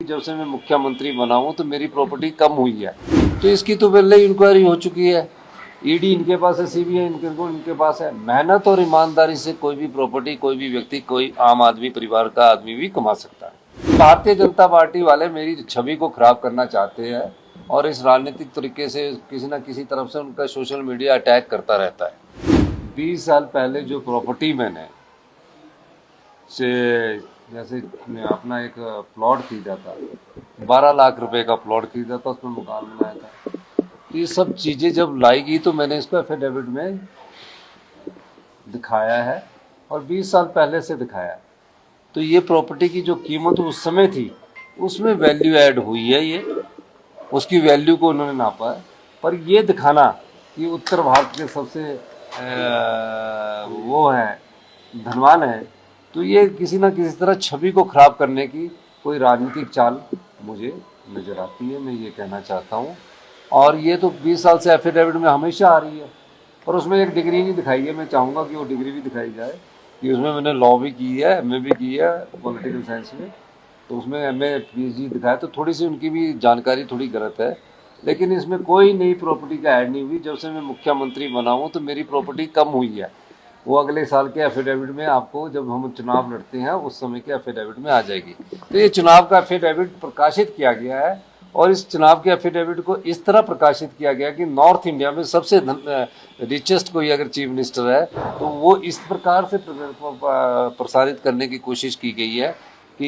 जब से मैं मुख्यमंत्री बना हूँ तो मेरी प्रॉपर्टी कम हुई है। तो इसकी तो पहले ही इंक्वायरी हो चुकी है। ईडी इनके पास है, सीबीआई इनके पास है। मेहनत और ईमानदारी से कोई भी प्रॉपर्टी, कोई भी व्यक्ति, कोई आम आदमी, परिवार का आदमी भी कमा सकता है। भारतीय जनता पार्टी वाले मेरी छवि को खराब करना चाहते हैं और इस राजनीतिक तरीके से किसी न किसी तरफ से उनका सोशल मीडिया अटैक करता रहता है। 20 साल पहले जो प्रॉपर्टी मैंने जैसे मैं अपना एक प्लॉट खरीदा था, 12 लाख रुपए का प्लॉट खरीदा था, उसमें मकान बनाया था। तो ये सब चीज़ें जब लाई गई तो मैंने इसको एफिडेविट में दिखाया है और 20 साल पहले से दिखाया है। तो ये प्रॉपर्टी की जो कीमत उस समय थी उसमें वैल्यू ऐड हुई है, ये उसकी वैल्यू को उन्होंने नापा है। पर ये दिखाना कि उत्तर भारत के सबसे वो है धनवान है, तो ये किसी ना किसी तरह छवि को खराब करने की कोई राजनीतिक चाल मुझे नज़र आती है, मैं ये कहना चाहता हूँ। और ये तो 20 साल से एफिडेविट में हमेशा आ रही है, पर उसमें एक डिग्री नहीं दिखाई है। मैं चाहूँगा कि वो डिग्री भी दिखाई जाए कि उसमें मैंने लॉ भी की है, एमए भी की है पॉलिटिकल साइंस में, तो उसमें एमए पीएचडी दिखाया, तो थोड़ी सी उनकी भी जानकारी थोड़ी गलत है। लेकिन इसमें कोई नई प्रॉपर्टी का ऐड नहीं हुई। जब से मैं मुख्यमंत्री बना हूँ तो मेरी प्रॉपर्टी कम हुई है। वो अगले साल के एफिडेविट में आपको, जब हम चुनाव लड़ते हैं उस समय के एफिडेविट में आ जाएगी। तो ये चुनाव का एफिडेविट प्रकाशित किया गया है और इस चुनाव के एफिडेविट को इस तरह प्रकाशित किया गया कि नॉर्थ इंडिया में सबसे रिचेस्ट कोई अगर चीफ मिनिस्टर है तो वो इस प्रकार से प्रसारित करने की कोशिश की गई है कि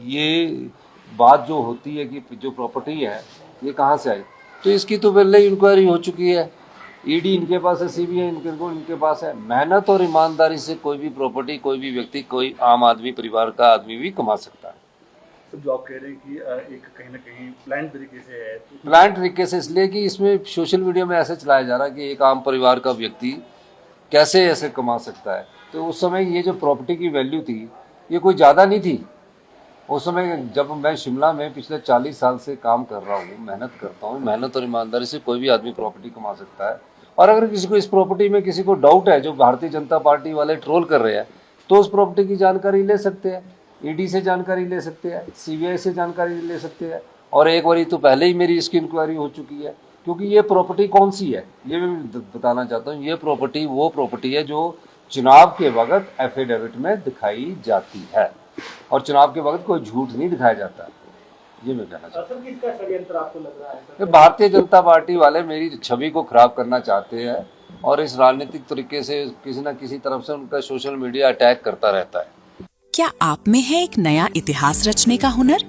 ये बात जो होती है कि जो प्रॉपर्टी है ये कहाँ से आई। तो इसकी तो पहले ही इंक्वायरी हो चुकी है। ईडी इनके पास है, सीबीआई इनके पास है। मेहनत और ईमानदारी से कोई भी प्रॉपर्टी, कोई भी व्यक्ति, कोई आम आदमी, परिवार का आदमी भी कमा सकता है। तो जो आप कह रहे हैं कि एक कहीं ना कहीं प्लान तरीके से है, तो प्लान तरीके से इसलिए कि इसमें सोशल मीडिया में ऐसे चलाया जा रहा है कि एक आम परिवार का व्यक्ति कैसे ऐसे कमा सकता है। तो उस समय ये जो प्रॉपर्टी की वैल्यू थी ये कोई ज़्यादा नहीं थी। उस समय जब मैं शिमला में पिछले 40 साल से काम कर रहा हूँ, मेहनत करता हूँ, मेहनत और ईमानदारी से कोई भी आदमी प्रॉपर्टी कमा सकता है। और अगर किसी को इस प्रॉपर्टी में किसी को डाउट है, जो भारतीय जनता पार्टी वाले ट्रोल कर रहे हैं, तो उस प्रॉपर्टी की जानकारी ले सकते हैं, ईडी से जानकारी ले सकते हैं, सीबीआई से जानकारी ले सकते हैं। और एक बारी तो पहले ही मेरी इसकी इंक्वायरी हो चुकी है, क्योंकि ये प्रॉपर्टी कौन सी है ये मैं बताना चाहता हूँ। ये प्रॉपर्टी वो प्रॉपर्टी है जो चुनाव के वक्त एफिडेविट में दिखाई जाती है और चुनाव के वक्त कोई झूठ नहीं दिखाया जाता। ये मैं कहना चाहता हूँ। किसका षड्यंत्र आपको लग रहा है? भारतीय जनता पार्टी वाले मेरी छवि को खराब करना चाहते हैं और इस राजनीतिक तरीके से किसी न किसी तरफ से उनका सोशल मीडिया अटैक करता रहता है। क्या आप में है एक नया इतिहास रचने का हुनर?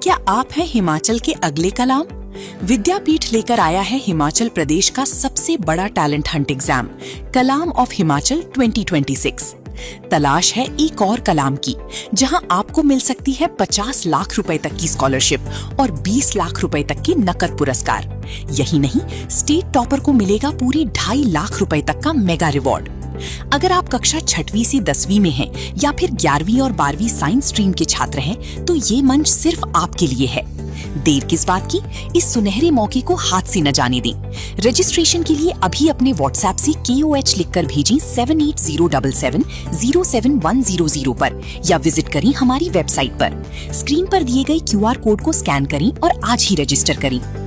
क्या आप हैं हिमाचल के अगले कलाम? विद्यापीठ लेकर आया है हिमाचल प्रदेश का सबसे बड़ा talent Hunt exam, Kalam of Himachal 2026। तलाश है एक और कलाम की, जहां आपको मिल सकती है 50 लाख रुपए तक की स्कॉलरशिप और 20 लाख रुपए तक की नकद पुरस्कार। यही नहीं, स्टेट टॉपर को मिलेगा पूरी 2.5 लाख रुपए तक का मेगा रिवॉर्ड। अगर आप कक्षा 6वीं से 10वीं में हैं या फिर 11वीं और 12वीं साइंस स्ट्रीम के छात्र हैं, तो ये मंच सिर्फ आपके लिए है। देर किस बात की, इस सुनहरे मौके को हाथ से न जाने दें। रजिस्ट्रेशन के लिए अभी अपने व्हाट्सएप से KOH लिखकर भेजें 7807707100 पर या विजिट करें हमारी वेबसाइट पर। स्क्रीन पर दिए गए QR कोड को स्कैन करें और आज ही रजिस्टर करें।